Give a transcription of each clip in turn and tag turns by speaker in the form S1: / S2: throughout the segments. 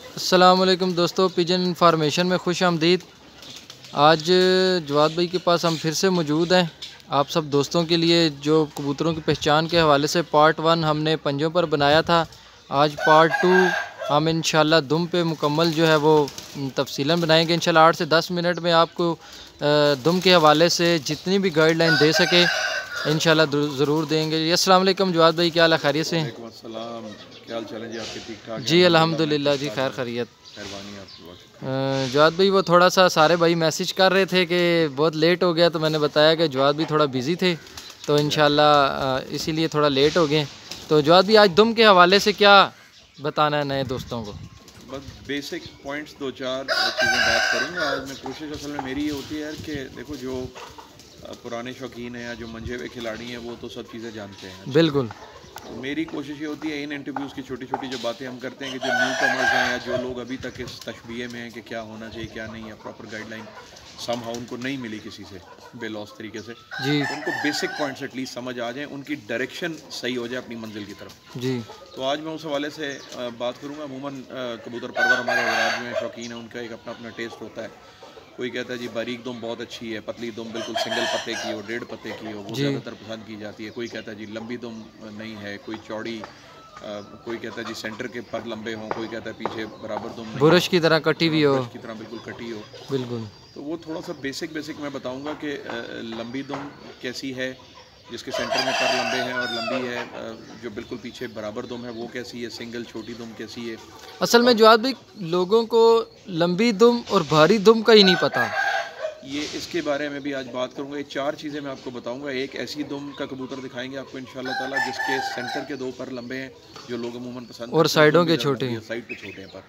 S1: अस्सलाम वालेकुम दोस्तों, पिजन इन्फॉर्मेशन में खुश आमदीद। आज जवाद भाई के पास हम फिर से मौजूद हैं आप सब दोस्तों के लिए, जो कबूतरों की पहचान के हवाले से पार्ट 1 हमने पंजों पर बनाया था। आज पार्ट 2 हम इंशाल्लाह दुम पे मुकम्मल जो है वो तफसीलन बनाएंगे। इंशाल्लाह 8 से 10 मिनट में आपको दुम के हवाले से जितनी भी गाइडलाइन दे सके इंशाल्लाह ज़रूर देंगे। अस्सलाम वालेकुम जवाद भाई, क्या हाल है? खैरियत से?
S2: क्या हाल चाल है जी आपके? ठीक ठाक
S1: जी अल्हम्दुलिल्लाह जी, खैर खैरियत।
S2: मेहरबानी आपकी।
S1: जवाद भाई वो थोड़ा सा सारे भाई मैसेज कर रहे थे कि बहुत लेट हो गया, तो मैंने बताया कि जवाद भी थोड़ा बिज़ी थे, तो इंशाल्लाह इसीलिए थोड़ा लेट हो गए। तो जवाद भी आज दुम के हवाले से क्या बताना है नए दोस्तों को?
S2: बस बेसिक पॉइंट्स दो चार चीज़ें बात करूँगा आज मैं। कोशिश असल में मेरी ये होती है यार कि देखो, जो पुराने शौकीन हैं या जो मंजे हुए खिलाड़ी हैं वो तो सब चीज़ें जानते हैं।
S1: बिल्कुल।
S2: तो मेरी कोशिश ये होती है इन इंटरव्यूज़ की छोटी छोटी जो बातें हम करते हैं कि जो न्यू कमर्स हैं या जो लोग अभी तक इस तशबीह में हैं कि क्या होना चाहिए क्या नहीं है, प्रॉपर गाइडलाइन समहाउ उनको नहीं मिली किसी से बेलौस तरीके से
S1: जी।
S2: तो उनको बेसिक पॉइंट्स एटलीस्ट समझ आ जाएं, उनकी डायरेक्शन सही हो जाए अपनी मंजिल की तरफ।
S1: जी।
S2: तो आज मैं उस हवाले से बात करूँगा। अमूमन कबूतर परवर हमारे हजरात जो हैं शौकीन है, उनका एक अपना अपना टेस्ट होता है। कोई कहता है जी बारीक दुम बहुत अच्छी है, पतली दुम बिल्कुल सिंगल पत्ते की हो, 1.5 पत्ते की हो, वो ज़्यादातर पसंद की जाती है। कोई कहता है जी लंबी दुम नहीं है, कोई चौड़ी, कोई कहता है जी सेंटर के पर लंबे हों, कोई कहता है पीछे बराबर दुम
S1: बुरश की तरह कटी हुई हो,
S2: बुरश की तरह बिल्कुल कटी हो।
S1: बिल्कुल।
S2: तो वो थोड़ा सा बेसिक मैं बताऊंगा कि लंबी दुम कैसी है जिसके सेंटर में पर लंबे हैं, और लंबी है जो बिल्कुल पीछे बराबर दुम है वो कैसी है, सिंगल छोटी दुम कैसी है।
S1: असल में जवाब भी लोगों को लंबी दुम और भारी दुम का ही नहीं पता,
S2: ये इसके बारे में भी आज बात करूंगा। ये चार चीज़ें मैं आपको बताऊंगा। एक ऐसी दुम का कबूतर दिखाएंगे आपको इंशाल्लाह ताला जिसके सेंटर के 2 पर लंबे हैं जो लोग अमूमन पसंद
S1: और साइडों के छोटे हैं,
S2: साइड पे छोटे हैं पर,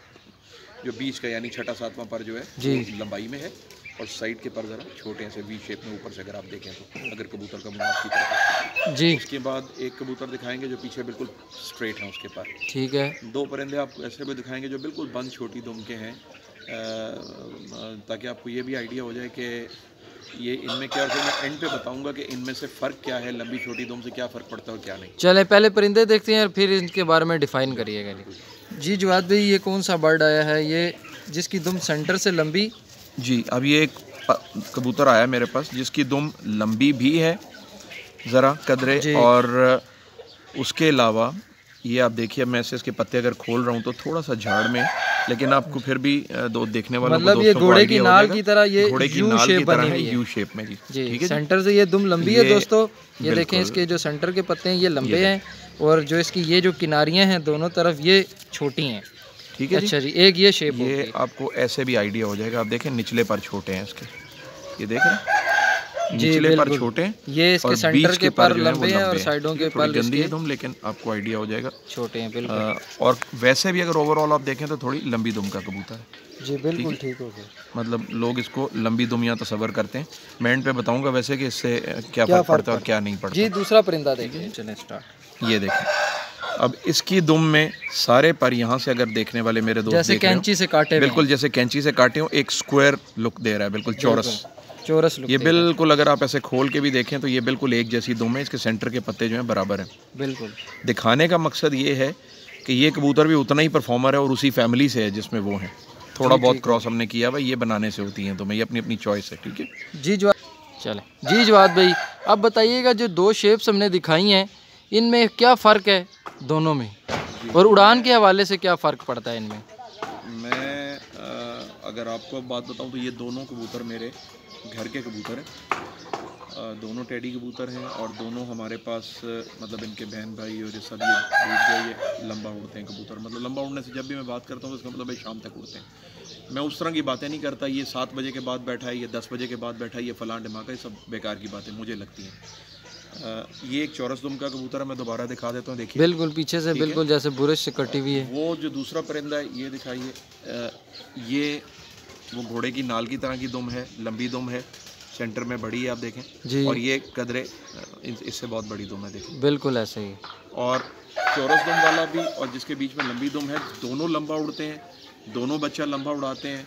S2: जो बीच का यानी 6वां 7वां पर जो है वो लंबाई में है, और साइड के पर ज़रा छोटे हैं से वी शेप में ऊपर से अगर आप देखें तो, अगर कबूतर का मुंह आपकी तरफ जी। उसके बाद एक कबूतर दिखाएंगे जो पीछे बिल्कुल स्ट्रेट है उसके पर, ठीक है। 2 परिंदे आपको ऐसे भी दिखाएंगे जो बिल्कुल बंद छोटी दुम के हैं, ताकि आपको ये भी आइडिया हो जाए कि ये इनमें क्या होता है। मैं एंड पे बताऊंगा कि इनमें से फ़र्क क्या है, लंबी छोटी दुम से क्या फ़र्क पड़ता है और क्या नहीं।
S1: चले पहले परिंदे देखते हैं और फिर इनके बारे में डिफ़ाइन करिएगा। जी जवाद भाई, ये कौन सा बर्ड आया है ये जिसकी दुम सेंटर से लंबी?
S2: जी, अब ये एक कबूतर आया मेरे पास जिसकी दुम लंबी भी है ज़रा कदरे, और उसके अलावा ये आप देखिए, मैं से इसके पत्ते अगर खोल रहा हूँ तो थोड़ा सा झाड़ में, लेकिन आपको फिर भी दो देखने वालों
S1: मतलब ये घोड़े की नाल की तरह, ये
S2: घोड़े की नाल की तरह है, यू शेप में जी।
S1: ठीक है, सेंटर से ये दुम लंबी है दोस्तों। ये देखें, इसके जो सेंटर के पत्ते हैं ये लंबे हैं, और जो इसकी ये जो किनारियाँ हैं दोनों तरफ ये छोटी हैं। ठीक है। अच्छा जी, एक ये शेप,
S2: ये आपको ऐसे भी आइडिया हो जाएगा। आप देखें निचले पर छोटे हैं इसके, ये देख रहे हैं निचले पर छोटे हैं,
S1: ये इसके सेंटर के पर लंबे हैं और साइडों के पर
S2: गंदी है दुम, लेकिन आपको आइडिया हो जाएगा
S1: छोटे हैं बिल्कुल।
S2: और वैसे भी अगर ओवरऑल आप देखें तो थोड़ी लंबी दुम का कबूतर है
S1: जी, बिल्कुल ठीक हो गया।
S2: मतलब लोग इसको लंबी दुम या तस्वर करते हैं। मैं एंड पे बताऊंगा वैसे कि इससे क्या फ़र्क पड़ता है और क्या नहीं पड़ता।
S1: जी दूसरा परिंदा देखिए, चलें स्टार्ट।
S2: ये देखें, अब इसकी दुम में सारे पर यहाँ से अगर देखने वाले मेरे दोस्त
S1: जैसे कैंची से काटे,
S2: बिल्कुल जैसे कैंची से काटे हो, एक स्क्वायर लुक दे रहा है, बिल्कुल चौरस
S1: लुक।
S2: ये बिल्कुल अगर आप ऐसे खोल के भी देखें तो ये बिल्कुल एक जैसी दुम है। इसके सेंटर के पत्ते जो हैं बराबर हैं।
S1: बिल्कुल
S2: दिखाने का मकसद ये है कि ये कबूतर भी उतना ही परफॉर्मर है और उसी फैमिली से है जिसमें वो हैं। थोड़ा बहुत क्रॉस हमने किया भाई, ये बनाने से होती हैं, तो मैं ये अपनी अपनी चॉइस है। ठीक है
S1: जी जवाद, चले जी जवाद भाई, अब बताइएगा जो 2 शेप्स हमने दिखाई हैं इनमें क्या फ़र्क है दोनों में, और उड़ान के हवाले से क्या फ़र्क पड़ता है इनमें?
S2: मैं अगर आपको अब बात बताऊं तो ये दोनों कबूतर मेरे घर के कबूतर हैं, दोनों टेडी कबूतर हैं, और दोनों हमारे पास मतलब इनके बहन भाई और ये सब ये लंबा उड़ते हैं कबूतर। मतलब लंबा उड़ने से जब भी मैं बात करता हूँ तो इसका मतलब है शाम तक उड़ते हैं। मैं उस तरह की बातें नहीं करता ये 7 बजे के बाद बैठा है, ये 10 बजे के बाद बैठा है, ये फलां ढिमाका, ये सब बेकार की बातें मुझे लगती हैं। ये एक चौरस दुम का कबूतर है, मैं दोबारा दिखा देता हूँ, देखिए
S1: बिल्कुल पीछे से बिल्कुल जैसे बुरश से कटी हुई है।
S2: वो जो दूसरा परिंदा है ये दिखाइए, ये वो घोड़े की नाल की तरह की दुम है, लंबी दुम है, सेंटर में बड़ी है आप देखें जी, और ये कदरे इससे बहुत बड़ी दुम है, देखें
S1: बिल्कुल ऐसे ही।
S2: और चौरस दुम वाला भी और जिसके बीच में लंबी दुम है, दोनों लंबा उड़ते हैं, दोनों बच्चा लंबा उड़ाते हैं,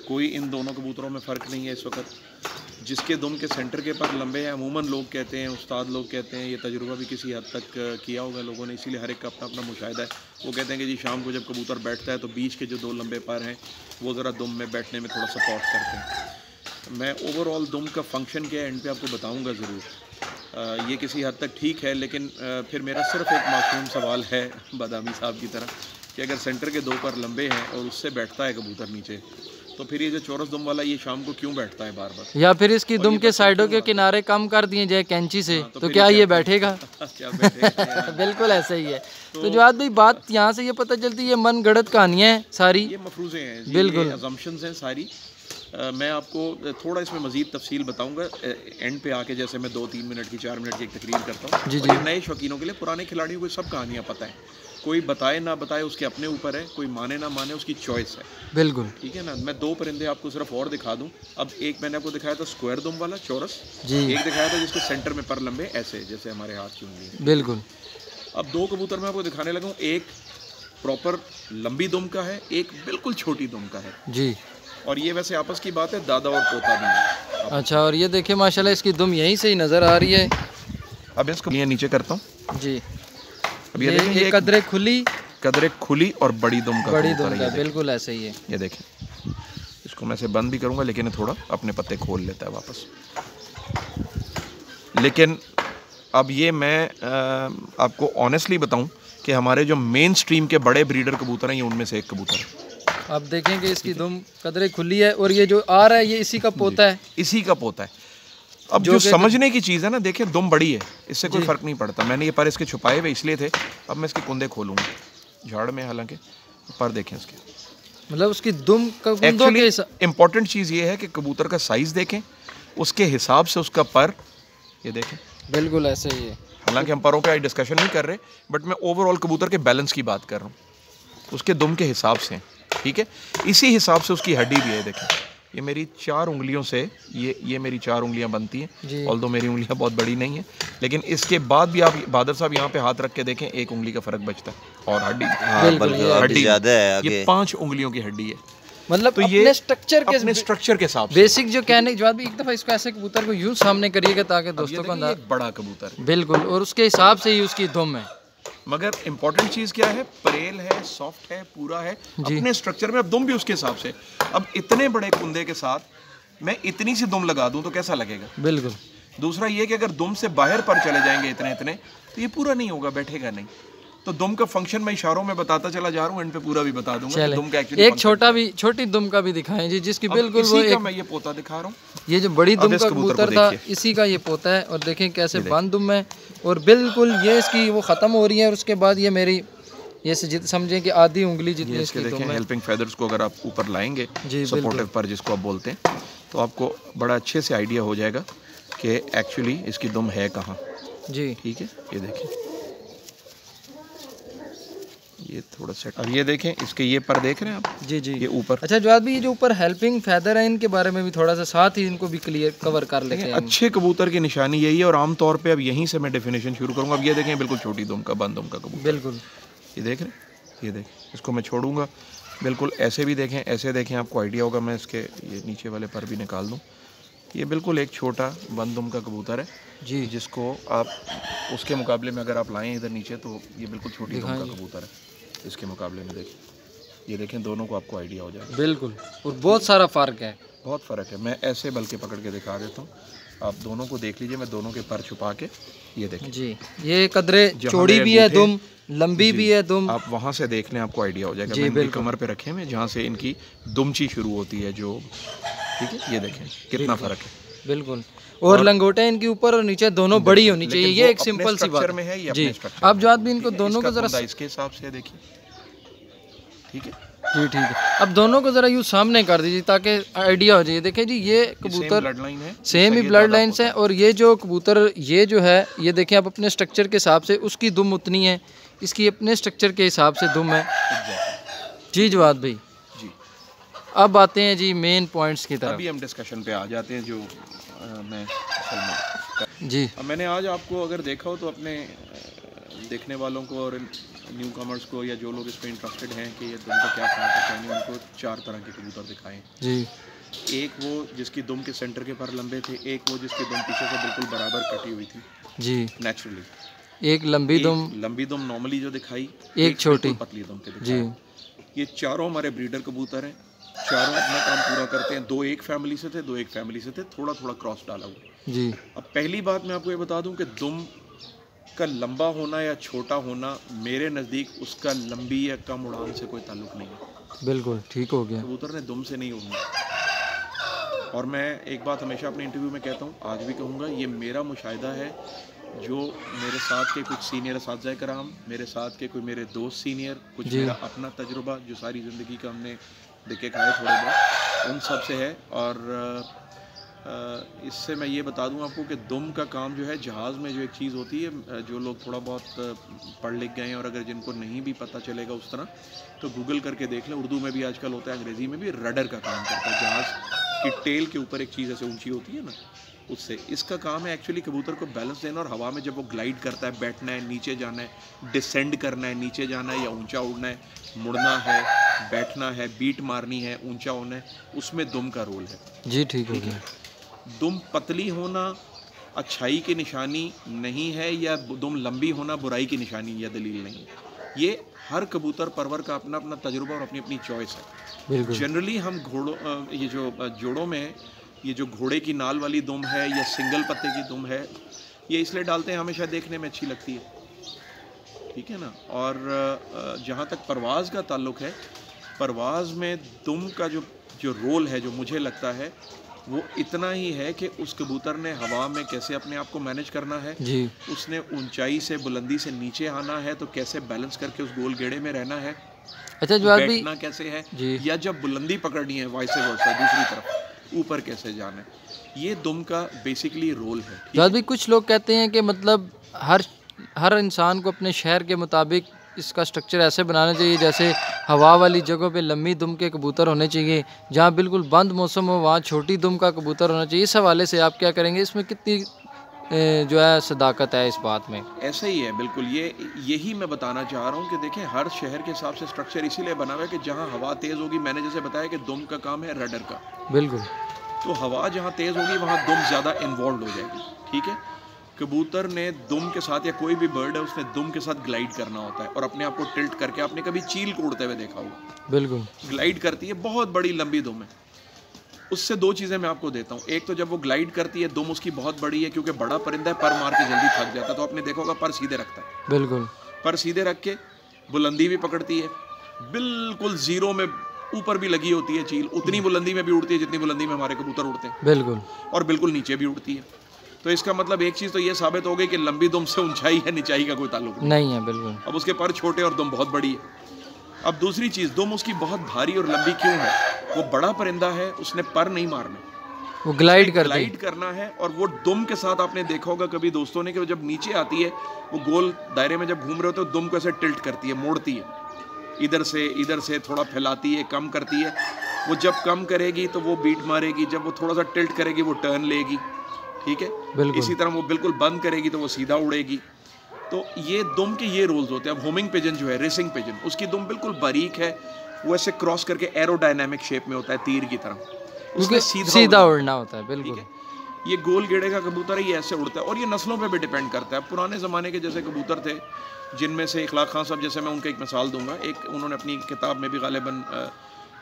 S2: कोई इन दोनों कबूतरों में फ़र्क नहीं है इस वक्त। जिसके दुम के सेंटर के पर लंबे हैं, अमूमन लोग कहते हैं, उस्ताद लोग कहते हैं, ये तजुर्बा भी किसी हद तक किया होगा लोगों ने, इसीलिए हर एक का अपना अपना मुशाहिदा है। वो कहते हैं कि जी शाम को जब कबूतर बैठता है तो बीच के जो 2 लंबे पर हैं वो ज़रा दुम में बैठने में थोड़ा सपोर्ट करते हैं। मैं ओवरऑल दुम का फंक्शन क्या है एंड पे आपको बताऊँगा ज़रूर। ये किसी हद तक ठीक है, लेकिन फिर मेरा सिर्फ एक मासूम सवाल है बादामी साहब की तरह कि अगर सेंटर के 2 पर लंबे हैं और उससे बैठता है कबूतर नीचे, तो फिर ये जो चौरस दुम वाला ये शाम को क्यों बैठता है बार बार?
S1: या फिर इसकी दुम के साइडों के किनारे कम कर दिए जाए कैंची से, तो क्या ये बैठेगा?
S2: क्या बैठेगा?
S1: बिल्कुल ऐसा ही है। तो जवाद भाई बात यहाँ से ये पता चलती है, ये मन गढ़ंत कहानियाँ हैं सारी,
S2: ये मफरूज़े हैं,
S1: बिल्कुल
S2: अजम्पशंस हैं सारी। मैं आपको थोड़ा इसमें मज़ीद तफसील बताऊंगा एंड पे आके, जैसे मैं 2-3 मिनट की 4 मिनट की एक तकरीर करता हूँ।
S1: जी
S2: और ये नए शौकीनों के लिए, पुराने खिलाड़ियों को सब कहानियाँ पता है, कोई बताए ना बताए उसके अपने ऊपर है, कोई माने ना माने उसकी चॉइस है।
S1: बिल्कुल
S2: ठीक है ना। मैं 2 परिंदे आपको सिर्फ और दिखा दूं। अब एक मैंने आपको दिखाया था स्क्वायर दुम वाला चौरस,
S1: जी,
S2: एक दिखाया था जिसके सेंटर में पर लंबे ऐसे जैसे हमारे हाथ की उंगली है।
S1: बिल्कुल।
S2: अब 2 कबूतर मैं आपको दिखाने लगा हूँ, एक प्रॉपर लंबी दुम का है, एक बिल्कुल छोटी दुम का है
S1: जी।
S2: और ये वैसे आपस की बात है, दादा और पोता भी है।
S1: अच्छा, और ये देखिए माशाल्लाह इसकी दुम यहीं से ही नज़र आ रही है।
S2: अब इसको नीचे करता हूँ
S1: जी।
S2: अब ये देखें,
S1: ये कदरे
S2: खुली और बड़ी दुम का,
S1: बड़ी दुम का, बिल्कुल ऐसे ही है।
S2: ये देखें, इसको मैं से बंद भी करूँगा लेकिन थोड़ा अपने पत्ते खोल लेता है वापस। लेकिन अब ये मैं आपको ऑनेस्टली बताऊं कि हमारे जो मेन स्ट्रीम के बड़े ब्रीडर कबूतर हैं, ये उनमें से एक कबूतर है।
S1: आप देखेंगे इसकी दुम कदरे खुली है और ये जो आ रहा है ये इसी का पोता है,
S2: इसी का पोता है। अब जो समझने की चीज़ है ना, देखिए दुम बड़ी है, इससे कोई फ़र्क नहीं पड़ता। मैंने ये पर इसके छुपाए हुए इसलिए थे, अब मैं इसके कुंदे खोलूँगा झाड़ में, हालांकि पर देखें इसके,
S1: मतलब उसकी दुम का कुंदों के
S2: इम्पॉर्टेंट चीज़ ये है कि कबूतर का साइज़ देखें, उसके हिसाब से उसका पर, ये देखें
S1: बिल्कुल ऐसे ही है।
S2: हालांकि हम परों पे आज डिस्कशन नहीं कर रहे, बट मैं ओवरऑल कबूतर के बैलेंस की बात कर रहा हूँ, उसके दुम के हिसाब से। ठीक है, इसी हिसाब से उसकी हड्डी भी है। देखें ये मेरी 4 उंगलियों से ये मेरी 4 उंगलियां बनती हैं, ऑल्दो मेरी उंगलियां बहुत बड़ी नहीं है, लेकिन इसके बाद भी आप बहादुर साहब यहाँ पे हाथ रख के देखें, 1 उंगली का फर्क बचता है और हड्डी
S3: ज़्यादा है,
S2: ये 5 उंगलियों की हड्डी है।
S1: मतलब
S2: तो
S1: ये स्ट्रक्चर के
S2: हिसाब से
S1: बेसिक जो कहने के बाद भी एक दफ़ा इसको ऐसे कबूतर को यूं सामने करिएगा ताकि दोस्तों को अंदाजा,
S2: बड़ा कबूतर
S1: बिल्कुल, और उसके हिसाब से ही उसकी दुम है।
S2: मगर इम्पोर्टेंट चीज़ क्या है, परेल है, सॉफ्ट है, पूरा है अपने स्ट्रक्चर में। अब दुम भी उसके हिसाब से। अब इतने बड़े कुंदे के साथ मैं इतनी सी दुम लगा दूं तो कैसा लगेगा?
S1: बिल्कुल।
S2: दूसरा ये कि अगर दुम से बाहर पर चले जाएंगे इतने तो ये पूरा नहीं होगा, बैठेगा नहीं। तो दुम का फंक्शन मैं इशारों में बताता चला जा रहा हूँ, एंड पे पूरा भी बता दूंगा कि दुम का एक्चुअली
S1: एक छोटी दुम का भी दिखाएं जी, जिसकी बिल्कुल वो एक,
S2: मैं ये पोता दिखा रहा हूँ,
S1: ये जो बड़ी दुम का कबूतर था इसी का ये पोता है। और देखें कैसे बंद दुम है और बिल्कुल ये इसकी वो ख़त्म हो रही है। और उसके बाद ये मेरी ये समझें कि आधी उंगली जितनी इसकी दुम है।
S2: हेल्पिंग फेदर्स को अगर आप ऊपर लाएंगे, सपोर्टिव पर जिसको आप बोलते हैं, तो आपको बड़ा अच्छे से आइडिया हो जाएगा कि एक्चुअली इसकी दुम है कहाँ। जी ठीक है, ये देखें, ये थोड़ा सेट। अब ये देखें इसके ये पर देख रहे हैं आप? जी जी, ये ऊपर। अच्छा जवाद भी, ये जो ऊपर हेल्पिंग फेदर है इनके बारे में भी थोड़ा सा साथ ही इनको भी क्लियर कवर कर लेते हैं। अच्छे कबूतर की निशानी यही है और आमतौर पे अब यहीं से मैं डेफिनेशन शुरू करूँगा। अब ये देखें बिल्कुल छोटी दुम का, बंद दुम का कबूतर, बिल्कुल ये देख रहे हैं, ये देखें, इसको मैं छोड़ूंगा बिल्कुल ऐसे भी देखें, ऐसे देखें, आपको आइडिया होगा। मैं इसके ये नीचे वाले पर भी निकाल दूँ। ये बिल्कुल एक छोटा बंद दुम का कबूतर है जी, जिसको आप उसके मुकाबले में अगर आप लाएँ इधर नीचे तो ये बिल्कुल छोटी दुम का कबूतर है इसके मुकाबले में। देखिए, ये देखें, दोनों को आपको आइडिया हो जाएगा बिल्कुल। और बहुत सारा फ़र्क है, बहुत फ़र्क है। मैं ऐसे बल्कि पकड़ के दिखा देता हूँ, आप दोनों को देख लीजिए। मैं दोनों के पर छुपा के, ये देखें जी, ये कदरे चौड़ी भी है दुम, लंबी भी है दुम, आप वहाँ से देख लें, आपको आइडिया हो जाएगा। मैं इनकी कमर पे रखे हैं जहाँ से इनकी दुमची शुरू होती है जो, ठीक है, ये देखें कितना फ़र्क है बिल्कुल। और लंगोटे इनके ऊपर और नीचे दोनों बड़ी होनी चाहिए, ये एक सिंपल सी बात में है जी। आप जो भी इनको दोनों को जरा इसके हिसाब से देखिए, ठीक है जी, ठीक है। अब दोनों को जरा यूँ सामने कर दीजिए ताकि आइडिया हो जाए। देखें जी, ये कबूतर सेम ही ब्लड लाइन्स हैं और ये जो कबूतर ये जो है, ये देखें आप अपने स्ट्रक्चर के हिसाब से उसकी दुम उतनी है, इसकी अपने स्ट्रक्चर के हिसाब से दुम है जी। जवाद भाई जी, अब आते हैं जी मेन पॉइंट्स की तरफ। अभी हम डिस्कशन पे आ जाते हैं जो मैं जी। अब मैंने आज आपको अगर देखा हो तो अपने देखने वालों को और न्यू कमर्स को या जो लोग इस पर इंटरेस्टेड हैं कि ये दुम का क्या फ़र्क है, उनको 4 तरह के कबूतर दिखाएं जी। एक वो जिसकी दुम के सेंटर के पर लंबे थे, एक वो जिसकी दुम पीछे से बिल्कुल बराबर कटी हुई थी
S1: जी,
S2: नेचुरली।
S1: एक लंबी दुम,
S2: लंबी दुम नॉर्मली जो दिखाई,
S1: एक छोटी
S2: पतली दुम के
S1: जी।
S2: ये चारों हमारे ब्रीडर कबूतर हैं, चारों अपना काम पूरा करते हैं। दो एक फैमिली से थे, दो एक फैमिली से थे, थोड़ा थोड़ा क्रॉस डाला हुआ
S1: जी।
S2: अब पहली बात मैं आपको ये बता दूं कि दुम का लंबा होना या छोटा होना मेरे नज़दीक उसका लंबी या कम उड़ान से कोई ताल्लुक नहीं है।
S1: बिल्कुल ठीक हो गया।
S2: कबूतर ने दुम से नहीं उड़ना। और मैं एक बात हमेशा अपने इंटरव्यू में कहता हूँ, आज भी कहूँगा, ये मेरा मुशाहिदा है। जो मेरे साथ के कुछ सीनियर असातिज़ा कराम, मेरे साथ के कोई मेरे दोस्त सीनियर, कुछ मेरा अपना तजुर्बा जो सारी ज़िंदगी का हमने देखे खाए थोड़े बहुत, उन सब से है। और इससे मैं ये बता दूं आपको कि दुम का काम जो है, जहाज़ में जो एक चीज़ होती है, जो लोग थोड़ा बहुत पढ़ लिख गए हैं और अगर जिनको नहीं भी पता चलेगा उस तरह, तो गूगल करके देख लें। उर्दू में भी आजकल होता है, अंग्रेज़ी में भी। रडर का काम करता है। जहाज़ की टेल के ऊपर एक चीज़ ऐसे ऊंची होती है ना, उससे इसका काम है एक्चुअली कबूतर को बैलेंस देना। और हवा में जब वो ग्लाइड करता है, बैठना है, नीचे जाना है, डिसेंड करना है, नीचे जाना है या ऊंचा उड़ना है, मुड़ना है, बैठना है, बीट मारनी है, ऊंचा होना है, उसमें दुम का रोल है
S1: जी। ठीक हो गया।
S2: दुम पतली होना अच्छाई की निशानी नहीं है, या दुम लंबी होना बुराई की निशानी या दलील नहीं है। ये हर कबूतर परवर का अपना अपना तजुर्बा और अपनी अपनी चॉइस है। जनरली हम घोड़ों, ये जो जोड़ों में ये जो घोड़े की नाल वाली दुम है या सिंगल पत्ते की दुम है, ये इसलिए डालते हैं हमेशा देखने में अच्छी लगती है, ठीक है ना। और जहाँ तक परवाज़ का ताल्लुक़ है, परवाज़ में दुम का जो रोल है, जो मुझे लगता है वो इतना ही है कि उस कबूतर ने हवा में कैसे अपने आप को मैनेज करना है जी। उसने ऊंचाई से, बुलंदी से नीचे आना है तो कैसे बैलेंस करके उस गोल गेड़े में रहना है।
S1: अच्छा, जो
S2: बैठना कैसे है जी। या जब बुलंदी पकड़नी है वाइस वर्सा दूसरी तरफ ऊपर कैसे जाना है, ये दुम का बेसिकली रोल है।
S1: जो भी कुछ लोग कहते हैं कि मतलब हर इंसान को अपने शहर के मुताबिक इसका स्ट्रक्चर ऐसे बनाना चाहिए, जैसे हवा वाली जगहों पे लंबी दुम के कबूतर होने चाहिए, जहाँ बिल्कुल बंद मौसम हो वहाँ छोटी दुम का कबूतर होना चाहिए। इस हवाले से आप क्या करेंगे? इसमें कितनी जो है सदाकत है इस बात में?
S2: ऐसा ही है बिल्कुल। यही मैं बताना चाह रहा हूँ कि देखें, हर शहर के हिसाब से स्ट्रक्चर इसीलिए बना हुआ है कि जहाँ हवा तेज़ होगी, मैंने जैसे बताया कि दुम का काम है रडर का, बिल्कुल, तो हवा जहाँ तेज़ होगी वहाँ दुम ज़्यादा इन्वॉल्व हो जाएगी, ठीक है। कबूतर ने दुम के साथ, या कोई भी बर्ड है, उसने दुम के साथ ग्लाइड करना होता है और अपने आप को टिल्ट करके, आपने कभी चील को उड़ते हुए देखा होगा, बिल्कुल, ग्लाइड करती है, बहुत बड़ी लंबी दुम है। उससे दो चीज़ें मैं आपको देता हूँ। एक तो जब वो ग्लाइड करती है, दुम उसकी बहुत बड़ी है, क्योंकि बड़ा परिंदा है, पर मार के जल्दी थक जाता है, तो आपने देखा होगा पर सीधे रखता है, बिल्कुल, पर सीधे रख के बुलंदी भी पकड़ती है, बिल्कुल जीरो में ऊपर भी लगी होती है चील, उतनी बुलंदी में भी उड़ती है जितनी बुलंदी में हमारे कबूतर उड़ते हैं, बिल्कुल, और बिल्कुल नीचे भी उड़ती है। तो इसका मतलब एक चीज़ तो ये साबित हो गई कि लंबी दुम से ऊंचाई है निचाई का कोई ताल्लुक नहीं है, बिल्कुल। अब उसके पर छोटे और दुम बहुत बड़ी है। अब दूसरी चीज़, दुम उसकी बहुत भारी और लंबी क्यों है? वो बड़ा परिंदा है, उसने पर नहीं मारना, वो ग्लाइड करना है। और वो दुम के साथ आपने देखा होगा कभी दोस्तों ने कि जब नीचे आती है, वो गोल दायरे में जब घूम रहे होते, तो दुम को ऐसे टिल्ट करती है, मोड़ती है, इधर से थोड़ा फैलाती है, कम करती है। वो जब कम करेगी तो वो बीट मारेगी, जब वो थोड़ा सा टिल्ट करेगी वो टर्न लेगी, ठीक है। इसी तरह वो बिल्कुल बंद करेगी तो वो सीधा उड़ेगी। तो ये दुम के ये रोल्स होते हैं। अब होमिंग पिजन जो है, रेसिंग पिजन, उसकी दुम बिल्कुल बारीक है, वो ऐसे क्रॉस करके एरोडायनामिक शेप में होता है, तीर की तरह, उसमें सीधा उड़ना होता है, बिल्कुल। ये गोल गेड़े का कबूतर है, ये ऐसे उड़ता है। और ये नस्लों पे भी डिपेंड करता है। पुराने ज़माने के जैसे कबूतर थे, जिनमें से इखलाक खान साहब जैसे, मैं उनका एक मिसाल दूंगा। एक उन्होंने अपनी किताब में भी गालिबन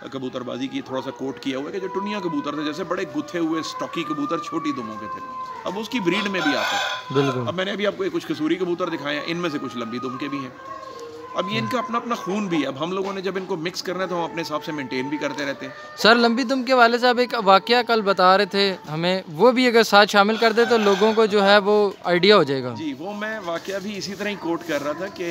S2: कबूतरबाजी की थोड़ा सा कोट किया हुआ है कि जो टुनिया कबूतर थे, जैसे बड़े गुथे हुए स्टॉकी कबूतर छोटी दुमों के थे, अब उसकी ब्रीड में भी आता है, बिल्कुल। अब मैंने अभी आपको कुछ कसूरी कबूतर दिखाए हैं, इनमें से कुछ लंबी दुम के भी हैं। अब ये इनका अपना अपना खून भी है। अब हम लोगों ने जब इनको मिक्स करना है तो हम अपने हिसाब से मेंटेन भी करते रहते हैं।
S1: सर, लंबी दुम के वाले साहब एक वाकया कल बता रहे थे हमें, वो भी अगर साथ शामिल कर दे तो लोगों को जो है वो आइडिया हो जाएगा।
S2: जी, वो मैं वाकया भी इसी तरह ही कोट कर रहा था कि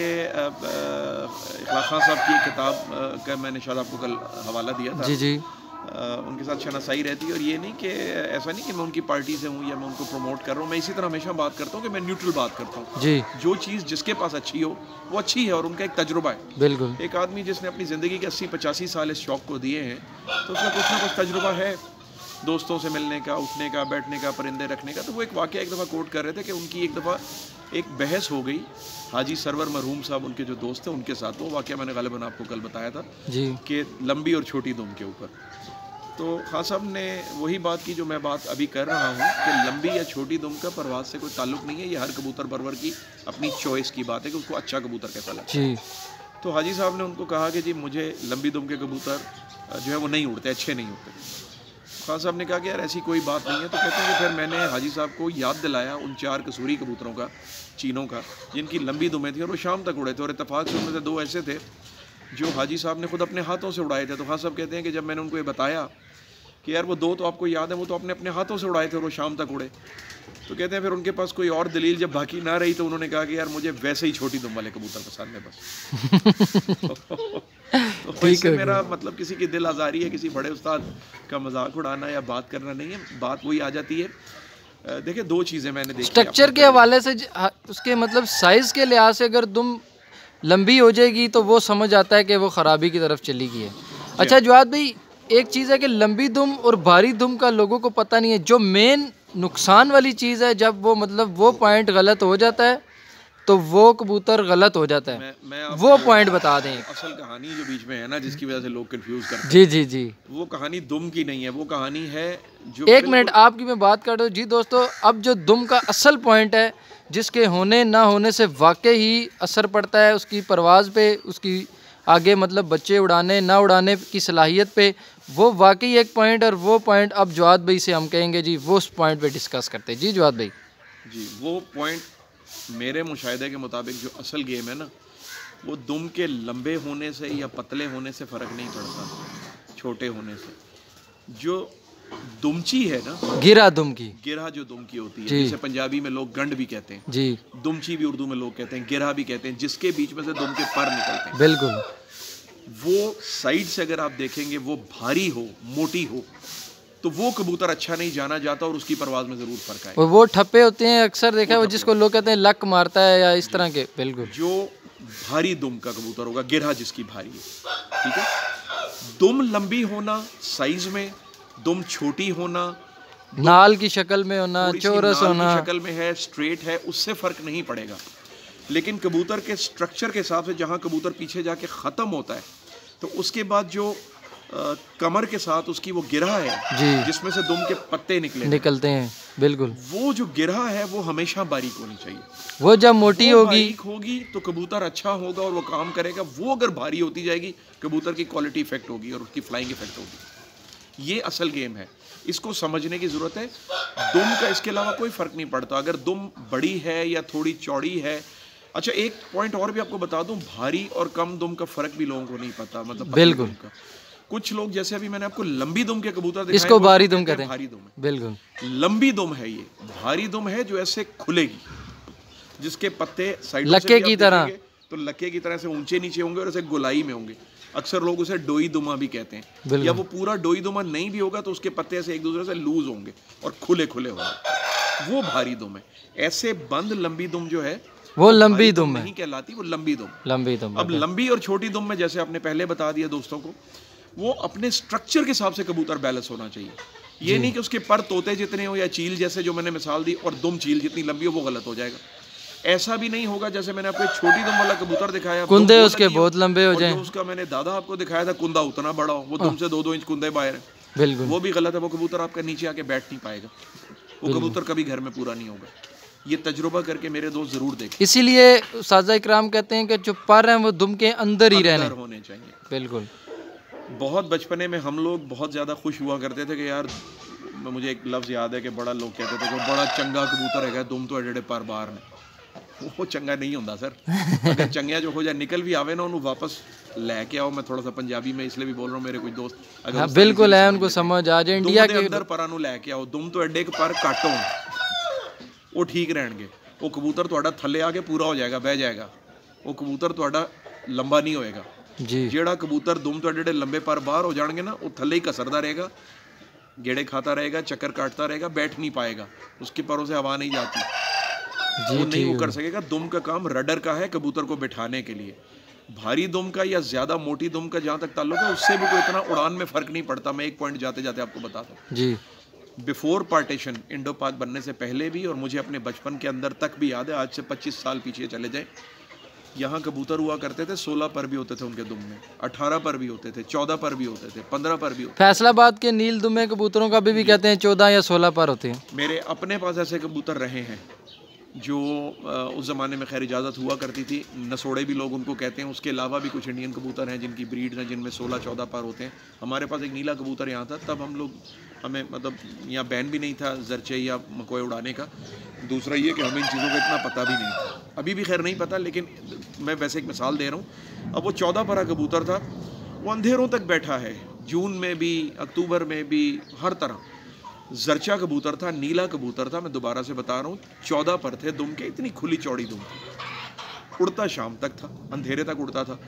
S2: इखलाक खान साहब की किताब का मैंने शायद आपको कल हवाला दिया था। जी जी। उनके साथ शनासाई रहती है। और ये नहीं कि ऐसा नहीं कि मैं उनकी पार्टी से हूँ या मैं उनको प्रमोट कर रहा हूँ। मैं इसी तरह हमेशा बात करता हूँ कि मैं न्यूट्रल बात करता हूँ जी। जो चीज़ जिसके पास अच्छी हो वो अच्छी है और उनका एक तजुर्बा है, बिल्कुल। एक आदमी जिसने अपनी ज़िंदगी के 80-85 साल इस शौक़ को दिए हैं, तो उसका कुछ ना कुछ तजुर्बा है, दोस्तों से मिलने का, उठने का, बैठने का, परिंदे रखने का। तो वो एक वाक़या एक दफ़ा कोट कर रहे थे कि उनकी एक दफ़ा एक बहस हो गई हाजी सरवर मरहूम साहब, उनके जो दोस्त थे, उनके साथ। वो वाक़या मैंने गालिबन आपको कल बताया था जी, कि लंबी और छोटी दुम के ऊपर। तो खान साहब ने वही बात की जो मैं बात अभी कर रहा हूँ कि लंबी या छोटी दुम का परवाज़ से कोई ताल्लुक नहीं है। ये हर कबूतर परवर की अपनी चॉइस की बात है कि उसको अच्छा कबूतर कैसा लगता है। तो हाजी साहब ने उनको कहा कि जी मुझे लंबी दुम के कबूतर जो है वो नहीं उड़ते, अच्छे नहीं उड़ते। खान साहब ने कहा कि यार ऐसी कोई बात नहीं है। तो कहते हैं कि फिर मैंने हाजी साहब को याद दिलाया उन 4 कसूरी कबूतरों का, चीनों का, जिनकी लंबी दुमें थी और वो शाम तक उड़े थे। और इत्तेफाक से उनमें से 2 ऐसे थे जो हाजी साहब ने खुद अपने हाथों से उड़ाए थे। तो खान साहब कहते हैं कि जब मैंने उनको ये बताया कि यार वो 2 तो आपको याद है, वो तो अपने हाथों से उड़ाए थे और वो शाम तक उड़े। तो कहते हैं फिर उनके पास कोई और दलील जब बाकी ना रही तो उन्होंने कहा कि यार मुझे वैसे ही छोटी दुम वाले कबूतर पसंद है बस। तो इससे मेरा मतलब किसी की दिल आज़ारी है, किसी बड़े उस्ताद का मजाक उड़ाना या बात करना नहीं है। बात वही आ जाती है। देखिए 2 चीज़ें मैंने देखी
S1: स्ट्रक्चर के हवाले से, उसके मतलब साइज़ के लिहाज से अगर दुम लंबी हो जाएगी तो वो समझ आता है कि वो ख़राबी की तरफ चली गई है। अच्छा जवाद भाई, एक चीज़ है कि लंबी दुम और भारी दुम का लोगों को पता नहीं है। जो मेन नुकसान वाली चीज़ है, जब वो मतलब वो पॉइंट गलत हो जाता है तो वो कबूतर गलत हो जाता है। मैं वो पॉइंट बता दें।
S2: असल कहानी जो बीच में है ना, जिसकी वजह से लोग कंफ्यूज करते हैं,
S1: जी जी जी,
S2: वो कहानी दुम की नहीं है। वो कहानी है जो,
S1: एक मिनट आपकी मैं बात कर रहा हूँ जी दोस्तों। अब जो दुम का असल पॉइंट है, जिसके होने ना होने से वाकई ही असर पड़ता है उसकी परवाज़ पे, उसकी आगे मतलब बच्चे उड़ाने ना उड़ाने की सलाहियत पे, वो वाकई एक पॉइंट। और वो पॉइंट अब जवाद भाई से हम कहेंगे जी, वो उस पॉइंट पे डिस्कस करते हैं। जी जवाद भाई
S2: जी, वो पॉइंट मेरे मुशाहिदे के मुताबिक जो असल गेम है ना, वो दुम के लंबे होने से या पतले होने से फ़र्क नहीं पड़ता, छोटे होने से। जो दुमची है ना,
S1: गिरा दुम की,
S2: गिरा जो दुम की होती है, जिसे पंजाबी में लोग गंड भी कहते हैं
S1: जी,
S2: दुमची भी उर्दू में लोग कहते हैं, गिरा भी कहते हैं, जिसके बीच में से दुम के पर निकलते हैं।
S1: बिल्कुल।
S2: वो साइड से अगर आप देखेंगे वो भारी हो, मोटी हो, तो वो कबूतर अच्छा नहीं जाना जाता और उसकी परवाज़ में ज़रूर फ़र्क आएगा।
S1: और वो ठप्पे होते हैं अक्सर देखा है, वो जिसको लोग कहते हैं लक मारता है या इस तरह के। बिल्कुल।
S2: जो भारी दुम का कबूतर होगा, गिरा जिसकी भारी है, ठीक है। दुम लंबी होना साइज में, दुम छोटी होना,
S1: नाल की शक्ल में होना, चौरस होना,
S2: शक्ल में है, स्ट्रेट है, उससे फ़र्क नहीं पड़ेगा। लेकिन कबूतर के स्ट्रक्चर के हिसाब से जहाँ कबूतर पीछे जाके ख़त्म होता है, तो उसके बाद जो कमर के साथ उसकी वो गिरा है जी, जिसमें से दुम के पत्ते निकलते हैं।
S1: बिल्कुल।
S2: वो जो गिरा है वो हमेशा बारीक होनी चाहिए।
S1: वो जब मोटी
S2: होगी तो कबूतर अच्छा होगा और वो काम करेगा। वो अगर भारी होती जाएगी, कबूतर की क्वालिटी इफेक्ट होगी और उसकी फ्लाइंग इफेक्ट होगी। ये असल गेम है, इसको समझने की ज़रूरत है। दुम का इसके अलावा कोई फ़र्क नहीं पड़ता अगर दुम बड़ी है या थोड़ी चौड़ी है। अच्छा, एक पॉइंट और भी आपको बता दूं, भारी और कम दुम का फ़र्क भी लोगों को नहीं पता। मतलब
S1: बिल्कुल,
S2: कुछ लोग, जैसे अभी मैंने आपको लंबी दुम के कबूतर दिखाए,
S1: इसको भारी दुम कहते हैं।
S2: भारी दुम है।
S1: बिल्कुल।
S2: लंबी दुम है ये, भारी दुम है जो ऐसे खुलेगी, जिसके पत्ते साइड
S1: लक्के की तरह,
S2: तो लक्के की तरह से ऊंचे नीचे होंगे और ऐसे गोलाई में होंगे। अक्सर लोग उसे डोई दुमा भी कहते हैं। या वो पूरा डोई दुमा नहीं भी होगा तो उसके पत्ते ऐसे एक दूसरे से लूज होंगे और खुले खुले होंगे, वो भारी दुम है। ऐसे बंद लंबी दुम जो है
S1: वो लंबी दुम
S2: नहीं कहलाती, वो लंबी दुम।
S1: लंबी दुम।
S2: अब लंबी और छोटी दुम में, जैसे आपने पहले बता दिया दोस्तों को, वो अपने स्ट्रक्चर के हिसाब से कबूतर बैलेंस होना चाहिए। ये नहीं कि उसके पर तोते जितने हो या चील जैसे जो मैंने मिसाल दी और दुम चील जितनी लंबी हो वो गलत हो जाएगा। ऐसा भी नहीं होगा जैसे मैंने आपको एक छोटी दुम वाला कबूतर दिखाया,
S1: कुंदे उसके बहुत लंबे हो जाएं।
S2: उसका मैंने दादा आपको दिखाया था, कुंदा उतना बड़ा हो, वो दुम से 2-2 इंच कुंदे बाहर है।
S1: बिल्कुल,
S2: वो भी गलत है। वो कबूतर आपका नीचे आके बैठ नहीं पाएगा, वो कबूतर कभी घर में पूरा नहीं होगा। ये तजुर्बा करके मेरे दोस्त जरूर देखें।
S1: इसीलिए साजा इकराम कहते हैं कि जो पर हैं वो दुम के अंदर ही
S2: होने चाहिए।
S1: बिल्कुल।
S2: बहुत बचपने में हम लोग बहुत ज़्यादा खुश हुआ करते थे कि यार, मुझे एक लफ्ज़ याद है कि बड़ा लोग कहते थे कि बड़ा चंगा कबूतर है, दुम तो एडे पर बार ने। वो चंगा नहीं होता सर। अगर चंगिया जो हो जाए निकल भी आवे ना, उन्होंने वापस लेके आओ। मैं थोड़ा सा पंजाबी में इसलिए भी बोल रहा हूँ, मेरे कुछ दोस्त अगर
S1: हाँ, बिल्कुल है, उनको समझ आ जाए। इंडिया के
S2: अंदर परां नूं लेके आओ, दुम तो एडे पर घट होण, वो ठीक रहणगे। वो कबूतर तुहाडा थल्ले आके पूरा हो जाएगा, बह जाएगा। वो कबूतर तुहाडा लंबा नहीं होएगा जी। जेड़ा कबूतर दुम तो एडे लंबे पर बाहर हो जाएंगे ना, वो थल्ले ही कसरदा रहेगा, गेड़े खाता रहेगा, चक्कर काटता रहेगा, बैठ नहीं पाएगा, उसके पैरों से हवा नहीं जाती जी, वो नहीं वो कर सकेगा। दुम का काम रडर का है, कबूतर को बिठाने के लिए। भारी दुम का या ज़्यादा मोटी दुम का जहाँ तक ताल्लुक है, उससे भी कोई इतना उड़ान में फ़र्क नहीं पड़ता। मैं एक पॉइंट जाते जाते आपको बताता हूँ जी। बिफोर पार्टीशन, इंडो पाक बनने से पहले भी, और मुझे अपने बचपन के अंदर तक भी याद है, आज से 25 साल पीछे चले जाएं, यहाँ कबूतर हुआ करते थे 16 पर भी होते थे उनके दुम में, 18 पर भी होते थे, 14 पर भी होते थे, 15 पर भी होते
S1: फैसलाबाद के नील दुमे कबूतरों का भी कहते हैं 14 या 16 पर होते हैं।
S2: मेरे अपने पास ऐसे कबूतर रहे हैं जो उस ज़माने में खैर इजाज़त हुआ करती थी, नसोड़े भी लोग उनको कहते हैं। उसके अलावा भी कुछ इंडियन कबूतर हैं जिनकी ब्रीड हैं जिनमें 16-14 पर होते हैं। हमारे पास एक नीला कबूतर यहाँ था, तब हमें मतलब यहाँ बैन भी नहीं था जरचे या मकोए उड़ाने का। दूसरा ये कि हमें इन चीज़ों का इतना पता भी नहीं था, अभी भी खैर नहीं पता, लेकिन मैं वैसे एक मिसाल दे रहा हूँ। अब वो 14 पर कबूतर था, वो अंधेरों तक बैठा है, जून में भी, अक्टूबर में भी, हर तरह। जरचा कबूतर था, नीला कबूतर था, मैं दोबारा से बता रहा हूँ, 14 पर थे दुम के, इतनी खुली चौड़ी दुम थी, उड़ता शाम तक था, अंधेरे तक उड़ता था।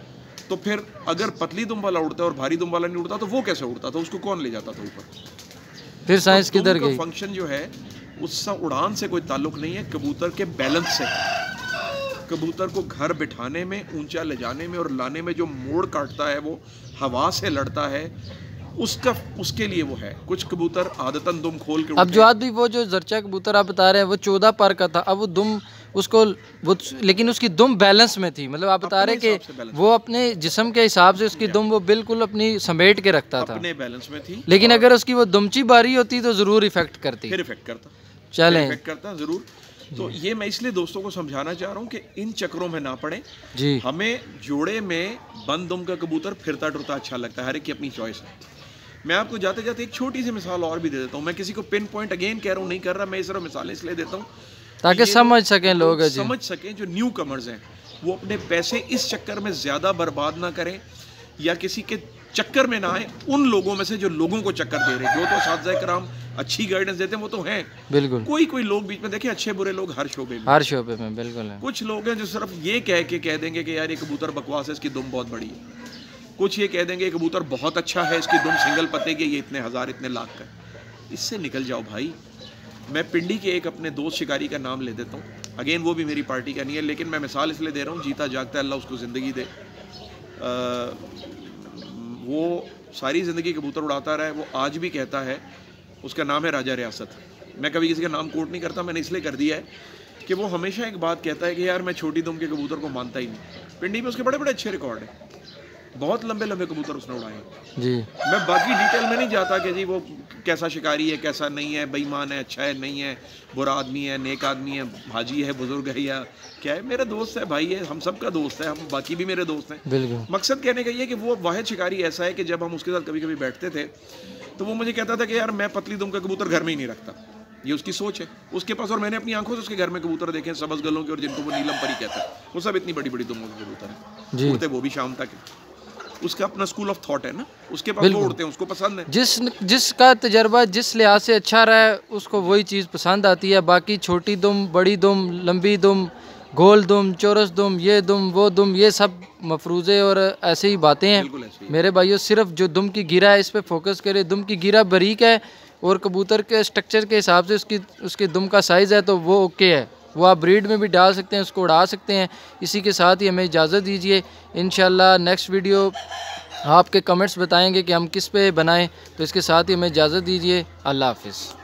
S2: तो फिर अगर पतली दुम वाला उड़ता और भारी दुम वाला नहीं उड़ता तो वो कैसे उड़ता था, उसको कौन ले जाता था ऊपर?
S1: फिर साइंस किधर गई?
S2: फंक्शन जो है उससे उड़ान से कोई ताल्लुक नहीं है, कबूतर के बैलेंस से। कबूतर को घर बिठाने में, ऊंचा ले जाने में और लाने में जो मोड़ काटता है, वो हवा से लड़ता है, उसके लिए वो है। कुछ कबूतर आदतन दुम खोल के
S1: अब जवाद भी वो जो जरचा कबूतर आप बता रहे हैं वो 14 पर का था, अब वो दुम उसको वो, लेकिन उसकी दुम बैलेंस में थी, मतलब आप बता रहे कि वो अपने जिस्म के हिसाब से उसकी दुम वो बिल्कुल अपनी समेट के रखता था,
S2: अपने बैलेंस में थी।
S1: लेकिन अगर उसकी वो दुमची बारी होती तो जरूर इफेक्ट करती,
S2: फिर इफेक्ट करता,
S1: चलें
S2: इफेक्ट करता जरूर। तो ये मैं इसलिए दोस्तों को समझाना चाह रहा हूँ कि इन चक्रों में ना पड़े
S1: जी।
S2: हमें जोड़े में बंद दुम का कबूतर फिरता टुरता अच्छा लगता है, हर एक की अपनी चॉइस है। मैं आपको जाते जाते एक छोटी सी मिसाल और भी दे देता हूँ। मैं किसी को पिन पॉइंट अगेन कह रहा हूँ नहीं कर रहा, मैं इस तरह मिसालें इसलिए देता हूँ
S1: ताकि समझ सकें लोग,
S2: समझ सकें जो न्यू कमर्स हैं, वो अपने पैसे इस चक्कर में ज़्यादा बर्बाद ना करें या किसी के चक्कर में ना आए। उन लोगों में से जो लोगों को चक्कर दे रहे, जो तो साथी कराम अच्छी गाइडेंस देते हैं वो तो हैं, बिल्कुल। कोई लोग बीच में देखें, अच्छे बुरे लोग हर शोबे में
S1: बिल्कुल है।
S2: कुछ लोग हैं जो सिर्फ ये कह देंगे कि यार ये कबूतर बकवास है, इसकी दुम बहुत बड़ी है। कुछ ये कह देंगे कबूतर बहुत अच्छा है, इसकी दुम सिंगल पत्ते की, ये इतने हज़ार इतने लाख का। इससे निकल जाओ भाई। मैं पिंडी के एक अपने दोस्त शिकारी का नाम ले देता हूँ, अगेन वो भी मेरी पार्टी का नहीं है, लेकिन मैं मिसाल इसलिए दे रहा हूँ, जीता जागता अल्लाह उसको ज़िंदगी दे। वो सारी ज़िंदगी कबूतर उड़ाता रहा है। वो आज भी कहता है, उसका नाम है राजा रियासत। मैं कभी किसी का नाम कोट नहीं करता, मैंने इसलिए कर दिया है कि वो हमेशा एक बात कहता है कि यार मैं छोटी दुम के कबूतर को मानता ही नहीं। पिंडी में उसके बड़े बड़े अच्छे रिकॉर्ड हैं, बहुत लंबे लंबे कबूतर उसने उड़ाए जी। मैं बाकी डिटेल में नहीं जाता कि जी वो कैसा शिकारी है, कैसा नहीं है, बेईमान है, अच्छा है, नहीं है, बुरा आदमी है, नेक आदमी है, भाजी है, बुजुर्ग है या क्या है। मेरा दोस्त है, भाई है, हम सब का दोस्त है, हम बाकी भी मेरे दोस्त हैं। बिल्कुल। मकसद कहने का ये कि वो वाहिद शिकारी ऐसा है कि जब हम उसके साथ कभी कभी बैठते थे तो वो मुझे कहता था कि यार मैं पतली दुम का कबूतर घर में ही नहीं रखता। ये उसकी सोच है उसके पास, और मैंने अपनी आंखों से उसके घर में कबूतर देखे सबज गलों के, और जिनको वो नीलम परी कहता है, वो सब इतनी बड़ी बड़ी दुमों के कबूतर हैं, उड़ते वो भी शाम तक है। उसका अपना स्कूल ऑफ थॉट है ना, उसके पास वो उड़ते हैं, उसको पसंद है।
S1: जिसका तजर्बा जिस लिहाज से अच्छा रहा है उसको वही चीज़ पसंद आती है। बाकी छोटी दुम, बड़ी दुम, लंबी दुम, गोल दुम, चौरस दुम, ये दुम, वो दुम, ये सब मफरूज़े और ऐसे ही बातें हैं मेरे भाइयों। सिर्फ जो दुम की गिरा है इस पर फोकस करें। दुम की गिरा बारीक है और कबूतर के स्ट्रक्चर के हिसाब से उसके दुम का साइज़ है तो वो ओके है, वो आप ब्रीड में भी डाल सकते हैं, उसको उड़ा सकते हैं। इसी के साथ ही हमें इजाज़त दीजिए। इंशाल्लाह नेक्स्ट वीडियो आपके कमेंट्स बताएंगे कि हम किस पे बनाएं, तो इसके साथ ही हमें इजाज़त दीजिए। अल्लाह हाफ़िज़।